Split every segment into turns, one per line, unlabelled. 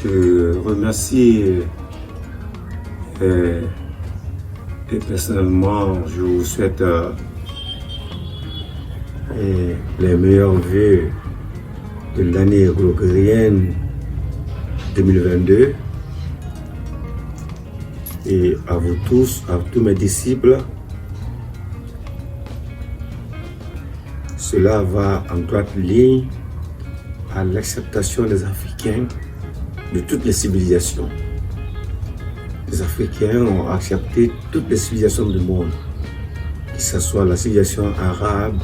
Je remercie et personnellement, je vous souhaite les meilleurs vœux de l'année grégorienne 2022 et à vous tous, à tous mes disciples. Cela va en droite ligne à l'acceptation des Africains de toutes les civilisations. Les Africains ont accepté toutes les civilisations du monde, que ce soit la civilisation arabe,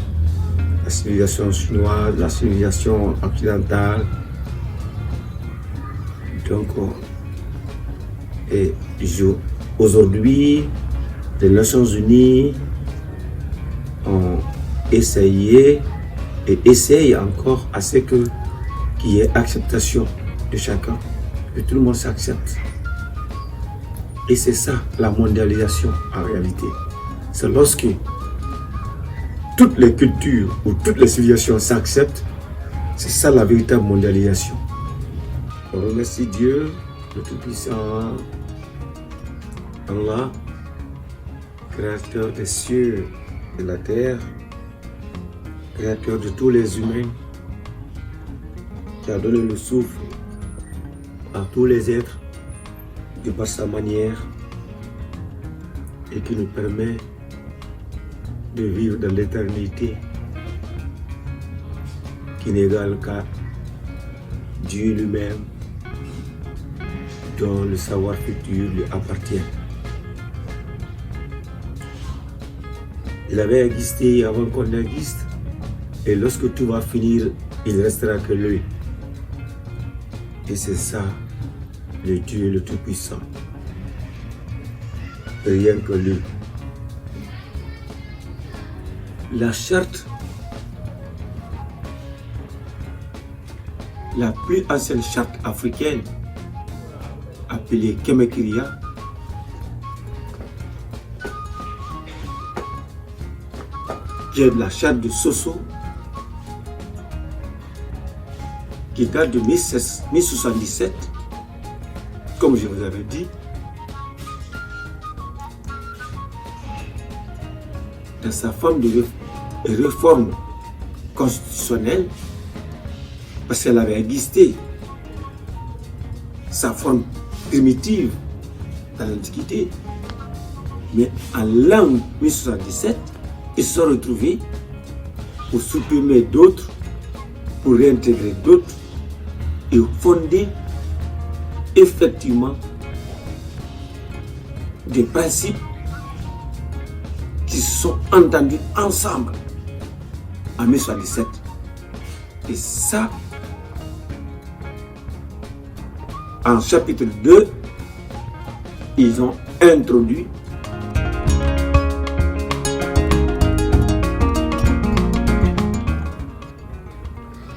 la civilisation chinoise, la civilisation occidentale. Donc, aujourd'hui, les Nations Unies ont essayé et essayent encore à ce qu'il y ait acceptation de chacun, que tout le monde s'accepte. Et c'est ça la mondialisation en réalité. C'est lorsque toutes les cultures ou toutes les civilisations s'acceptent, c'est ça la véritable mondialisation. On remercie Dieu, le Tout-Puissant, Allah, créateur des cieux et de la terre, créateur de tous les humains, qui a donné le souffle à tous les êtres de par sa manière et qui nous permet de vivre dans l'éternité qui n'égale qu'à Dieu lui-même, dont le savoir futur lui appartient. Il avait existé avant qu'on existe, et lorsque tout va finir, il ne restera que lui. Et c'est ça, le Dieu le Tout-Puissant. Rien que lui. La charte, la plus ancienne charte africaine, appelée Kemekiria, qui est la charte de Soso, qui date de 1077, comme je vous avais dit. Dans sa forme de réforme constitutionnelle, parce qu'elle avait existé, sa forme primitive dans l'Antiquité, mais en l'an 1077, ils se sont retrouvés pour supprimer d'autres, pour réintégrer d'autres et fonder effectivement des principes qui se sont entendus ensemble en 1077. Et ça, en chapitre 2, ils ont introduit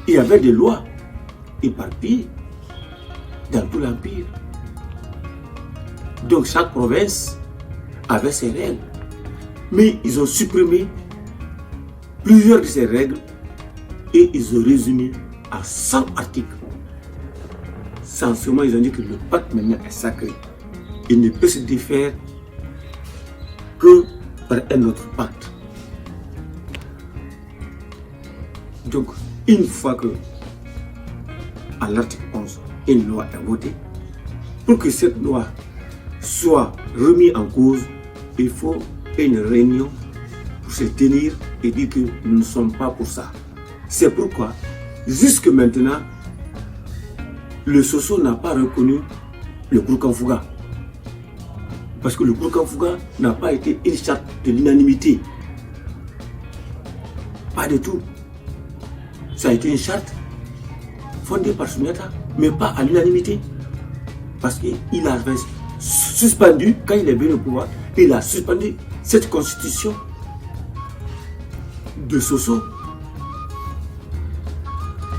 il y avait des lois éparpillées dans tout l'Empire. Donc chaque province avait ses règles. Mais ils ont supprimé plusieurs de ces règles et ils ont résumé à 100 articles. Sensiblement, ils ont dit que le pacte maintenant est sacré. Il ne peut se défaire que par un autre pacte. Donc, une fois que, à l'article 11, une loi est votée, pour que cette loi soit remise en cause, il faut une réunion pour se tenir et dire que nous ne sommes pas pour ça. C'est pourquoi, jusque maintenant, le Soso n'a pas reconnu le Kourkan-Fouga. Parce que le Kourkan-Fouga n'a pas été une charte de l'unanimité. Pas du tout. Ça a été une charte fondée par Soumyata, mais pas à l'unanimité. Parce qu'il a suspendu, quand il est venu au pouvoir, il a suspendu cette constitution de Soso.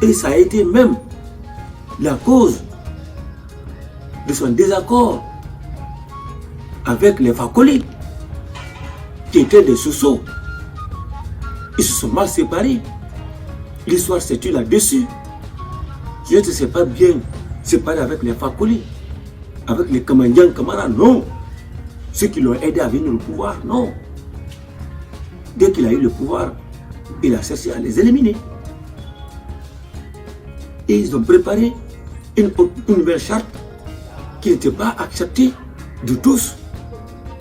Et ça a été même la cause de son désaccord avec les Fakolés, qui étaient des Soso. Ils se sont mal séparés. L'histoire s'est tue là-dessus. Je ne sais pas bien séparé avec les Fakoli, avec les Kamandian Kamara, non. Ceux qui l'ont aidé à venir au pouvoir, non. Dès qu'il a eu le pouvoir, il a cherché à les éliminer. Et ils ont préparé une nouvelle charte qui n'était pas acceptée de tous.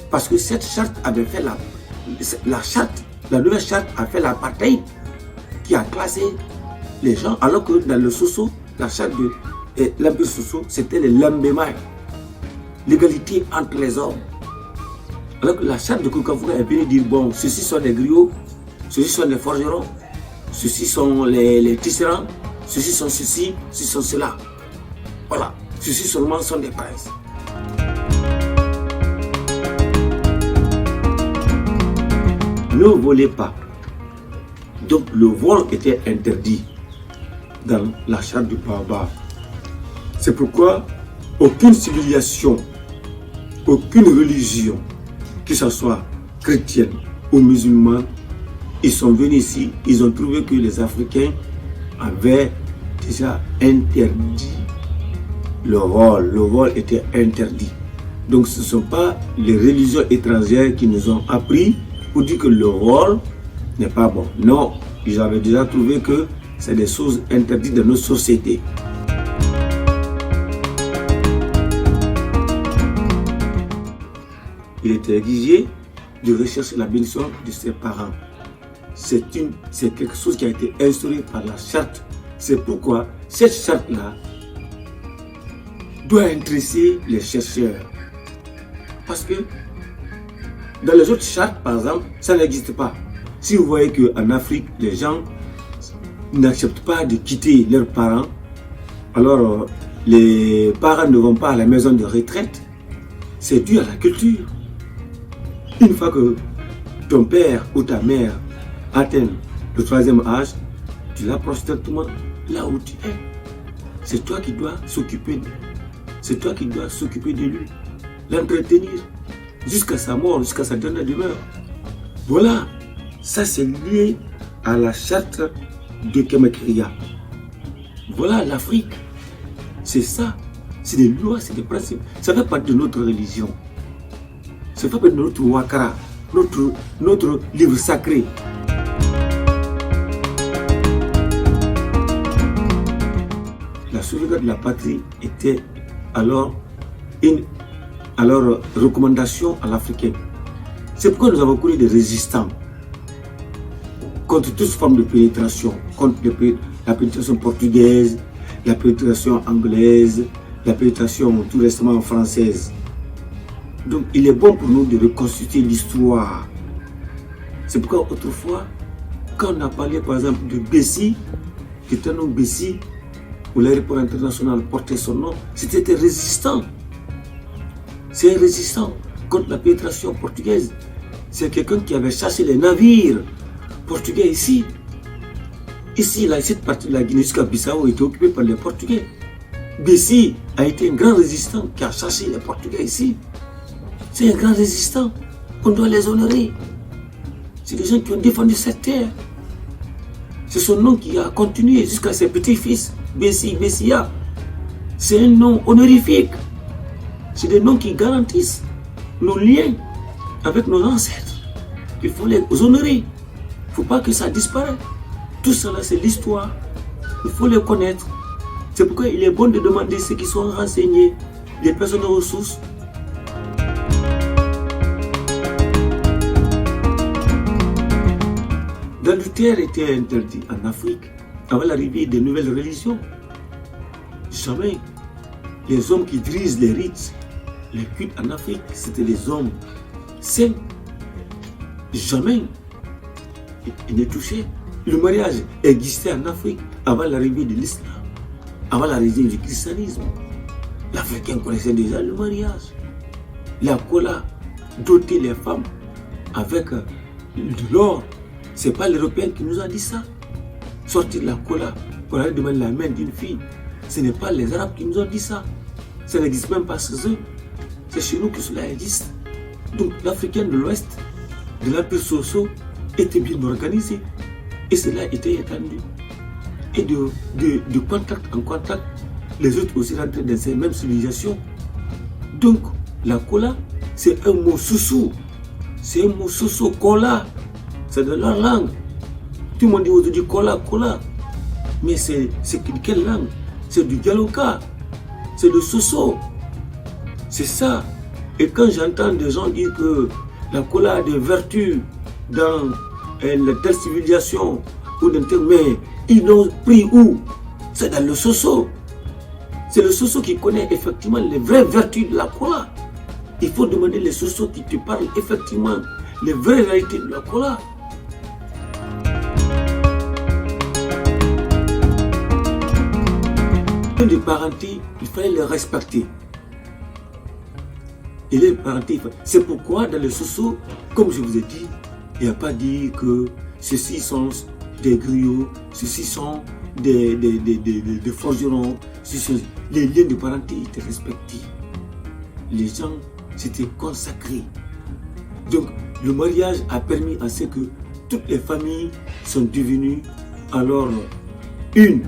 Parce que cette charte avait fait la nouvelle charte a fait l'apartheid qui a classé les gens, alors que dans le Soso, la charte de l'Empire Soso, c'était le Lambemai, l'égalité entre les hommes. Alors que la charte de Koukafoura est venue dire, bon, ceux-ci sont les griots, ceux-ci sont les forgerons, ceux-ci sont les tisserands, ceux-ci sont ceci, ceux-ci sont cela. Voilà, ceux-ci seulement sont des princes. Ne volez pas. Donc le vol était interdit dans la charte du Baobab. C'est pourquoi aucune civilisation, aucune religion, que ce soit chrétienne ou musulmane, ils sont venus ici, ils ont trouvé que les Africains avaient déjà interdit le vol. Le vol était interdit. Donc ce ne sont pas les religions étrangères qui nous ont appris pour dire que le vol n'est pas bon. Non, ils avaient déjà trouvé que c'est des choses interdites dans nos sociétés. Il était exigé de rechercher la bénédiction de ses parents. C'est quelque chose qui a été instauré par la charte. C'est pourquoi cette charte-là doit intéresser les chercheurs. Parce que dans les autres chartes, par exemple, ça n'existe pas. Si vous voyez qu'en Afrique, les gens n'acceptent pas de quitter leurs parents, alors les parents ne vont pas à la maison de retraite. C'est dû à la culture. Une fois que ton père ou ta mère atteint le 3e âge, tu l'approches directement là où tu es. C'est toi qui dois s'occuper de lui. C'est toi qui dois s'occuper de lui, l'entretenir jusqu'à sa mort, jusqu'à sa dernière demeure. Voilà, ça c'est lié à la charte de Kemakria. Voilà l'Afrique. C'est ça. C'est des lois, c'est des principes. Ça fait partie de notre religion. Ça fait partie de notre Wakara, notre livre sacré. La sauvegarde de la patrie était alors une recommandation à l'Africain. C'est pourquoi nous avons connu des résistants contre toute forme de pénétration, contre la pénétration portugaise, la pénétration anglaise, la pénétration tout récemment française. Donc il est bon pour nous de reconstituer l'histoire. C'est pourquoi autrefois, quand on a parlé par exemple de Bessie, qui était un nom Bessie, où l'aéroport international portait son nom, c'était résistant. C'est un résistant contre la pénétration portugaise. C'est quelqu'un qui avait chassé les navires portugais ici. Ici, là, cette partie de la Guinée jusqu'à Bissau était occupée par les Portugais. Bessie a été un grand résistant qui a chassé les Portugais ici. C'est un grand résistant. On doit les honorer. C'est des gens qui ont défendu cette terre. C'est son nom qui a continué jusqu'à ses petits-fils, Bessie, Bessia. C'est un nom honorifique. C'est des noms qui garantissent nos liens avec nos ancêtres. Il faut les honorer. Il ne faut pas que ça disparaisse. Tout cela, c'est l'histoire. Il faut les connaître. C'est pourquoi il est bon de demander ceux qui sont renseignés, les personnes aux ressources. L'adultère était interdit en Afrique avant l'arrivée des nouvelles religions. Jamais les hommes qui dirigent les rites, les cultes en Afrique, c'était les hommes saints. Jamais ils ne touchaient. Le mariage existait en Afrique avant l'arrivée de l'islam, avant l'arrivée du christianisme. L'Africain connaissait déjà le mariage. La cola doter les femmes avec de l'or. Ce n'est pas l'Européen qui nous a dit ça. Sortir la cola pour aller demander la main d'une fille. Ce n'est pas les Arabes qui nous ont dit ça. Ça n'existe même pas chez eux. C'est chez nous que cela existe. Donc l'Africain de l'Ouest, de l'Empire Soso, était bien organisé. Et cela était étendu. Et de contact en contact, les autres aussi rentrent dans ces mêmes civilisations. Donc, la kola, c'est un mot soussou. C'est un mot soussou, kola. C'est de leur langue. Tout le monde dit aujourd'hui kola, kola. Mais c'est quelle langue? C'est du dialoka. C'est le soso. C'est ça. Et quand j'entends des gens dire que la kola a des vertus dans la telle civilisation, ou dans tel, mais ils l'ont pris où? C'est dans le soso. C'est le soso qui connaît effectivement les vraies vertus de la kola. Il faut demander les sosos qui te parlent effectivement les vraies réalités de la kola. Les parentés, il fallait les respecter. Et les parentés, c'est pourquoi dans le soso, comme je vous ai dit, il n'y a pas dit que ceux-ci sont des griots, ceux-ci sont des forgerons. Les liens de parenté étaient respectés. Les gens s'étaient consacrés. Donc le mariage a permis à ce que toutes les familles sont devenues alors une.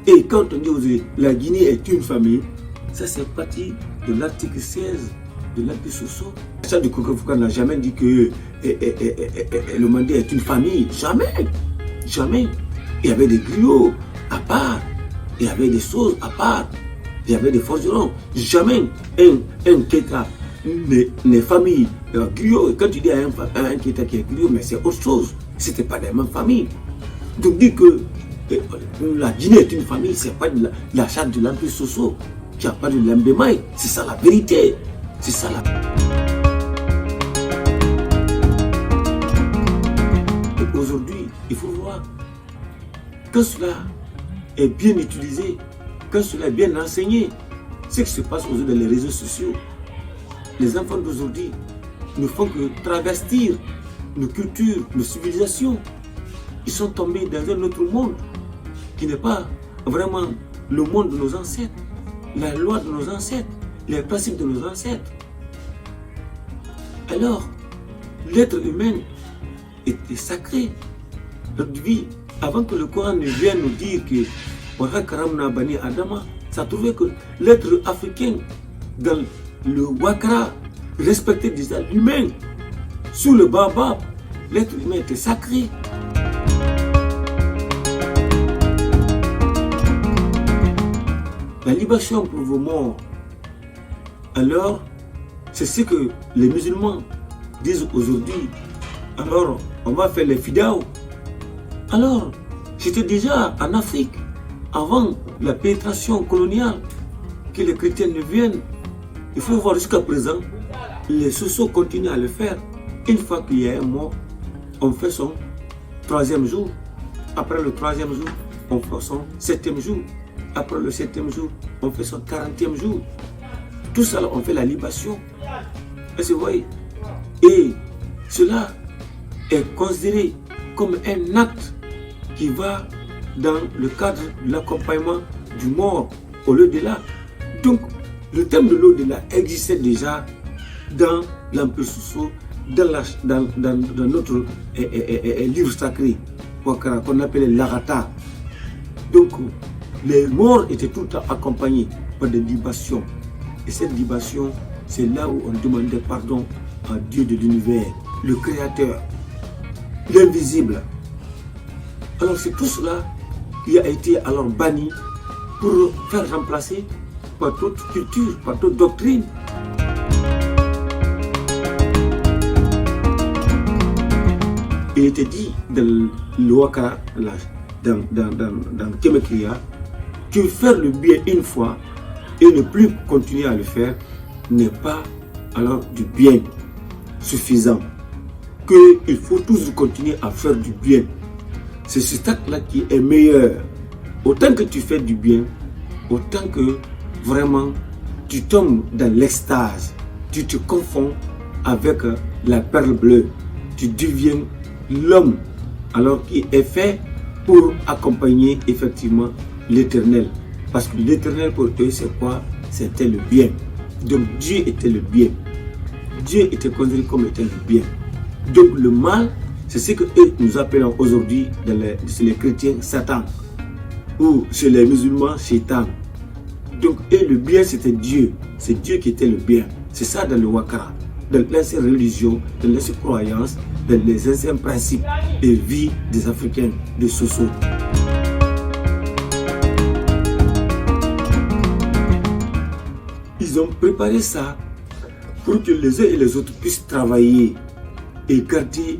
Et quand on dit aujourd'hui la Guinée est une famille, ça c'est parti de l'article 16 de l'acte soso. Ça du Kokofuka n'a jamais dit que le Mandé est une famille. Jamais. Jamais. Il y avait des griots à part. Il y avait des choses à part. Il y avait des forgerons. Jamais un Keta n'est famille. Griot, quand tu dis un Keta qui est griot, mais c'est autre chose. C'était pas des mêmes familles. Donc dire que la Guinée est une famille, c'est pas de la charte de l'Empire Soso qui a pas de l'embémaille. C'est ça la vérité. C'est ça la. Aujourd'hui, il faut voir que cela est bien utilisé, que cela est bien enseigné. Ce qui se passe aujourd'hui dans les réseaux sociaux, les enfants d'aujourd'hui ne font que travestir nos cultures, nos civilisations. Ils sont tombés dans un autre monde qui n'est pas vraiment le monde de nos ancêtres, la loi de nos ancêtres, les principes de nos ancêtres. Alors, l'être humain était sacré. Notre vie, avant que le Coran ne vienne nous dire que ça trouvait que l'être africain dans le Wakra respectait déjà l'humain. Sous le Baobab, l'être humain était sacré. La libation pour vos morts, alors, c'est ce que les musulmans disent aujourd'hui. Alors, on va faire les fidao. Alors, c'était déjà en Afrique, avant la pénétration coloniale, que les chrétiens ne viennent. Il faut voir jusqu'à présent, les sosos continuent à le faire. Une fois qu'il y a un mort, on fait son 3e jour. Après le 3e jour, on fait son 7e jour. Après le 7e jour, on fait son 40e jour. Tout ça, on fait la libation. Est-ce que vous voyez? Et cela est considéré comme un acte qui va dans le cadre de l'accompagnement du mort au l'au-delà. Donc, le thème de l'au-delà existait déjà dans l'Empire Soso, dans notre livre sacré, qu'on appelait l'Arata. Donc, les morts étaient tout le temps accompagnés par des libations. Et cette libation, c'est là où on demandait pardon à Dieu de l'univers, le Créateur, l'invisible. Alors c'est tout cela qui a été alors banni pour faire remplacer par d'autres cultures, par d'autres doctrines. Il était dit dans le Wakara, dans Kemekria, que faire le bien une fois et ne plus continuer à le faire n'est pas alors du bien suffisant. Qu'il faut toujours continuer à faire du bien. C'est cet acte-là qui est meilleur. Autant que tu fais du bien, autant que vraiment tu tombes dans l'extase, tu te confonds avec la perle bleue, tu deviens l'homme alors qui est fait pour accompagner effectivement l'Éternel. Parce que l'Éternel pour eux c'est quoi? C'était le bien. Donc Dieu était le bien. Dieu était considéré comme étant le bien. Donc le mal, c'est ce que nous appelons aujourd'hui chez les chrétiens Satan ou chez les musulmans Shaitan. Donc, et le bien, c'était Dieu. C'est Dieu qui était le bien. C'est ça dans le Wakara. Dans l'ancienne religion, dans l'ancienne croyance, dans les anciens principes et vie des Africains de Soso. Ils ont préparé ça pour que les uns et les autres puissent travailler et garder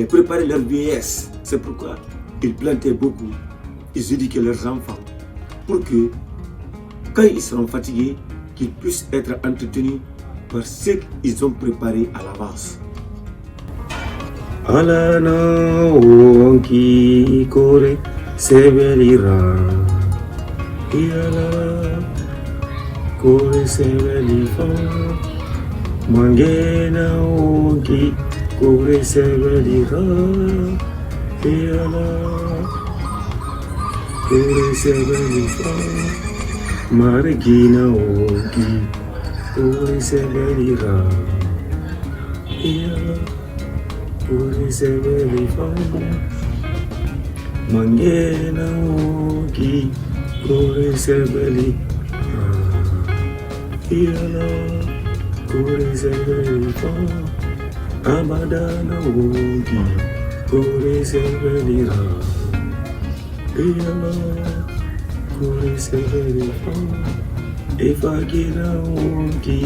préparer leur vieillesse. C'est pourquoi ils plantaient beaucoup. Ils éduquaient leurs enfants pour que quand ils seront fatigués, qu'ils puissent être entretenus par ce qu'ils ont préparé à l'avance. Alana onki kore sevelira iala kore sevelifa mangena onki kore sevelira iala kore sevelifa margina onki kore sevelira iala kore sevelira mangena onki kore sevelira iala kore sevelira abadana onki kore sevelira iala kore sevelira efagina onki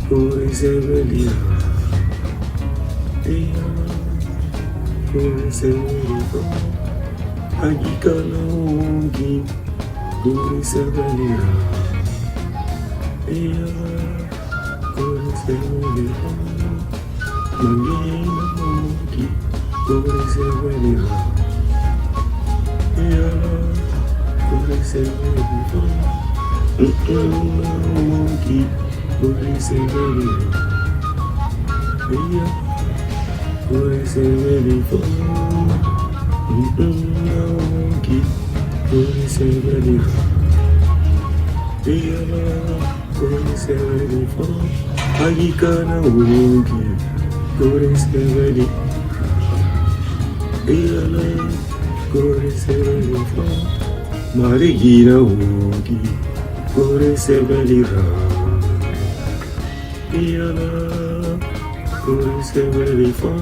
kore sevelira iala kore sevelira agikana onki kore sevelira iala kore sevelira mangina onki kore sevelira iala kore sevelira onki kore sevelira iala kore sevelira onki kore sevelira iala kore sevelira agikana onki kore sevelira iala kore sevelira marigina onki kore sevelira iala kore sevelira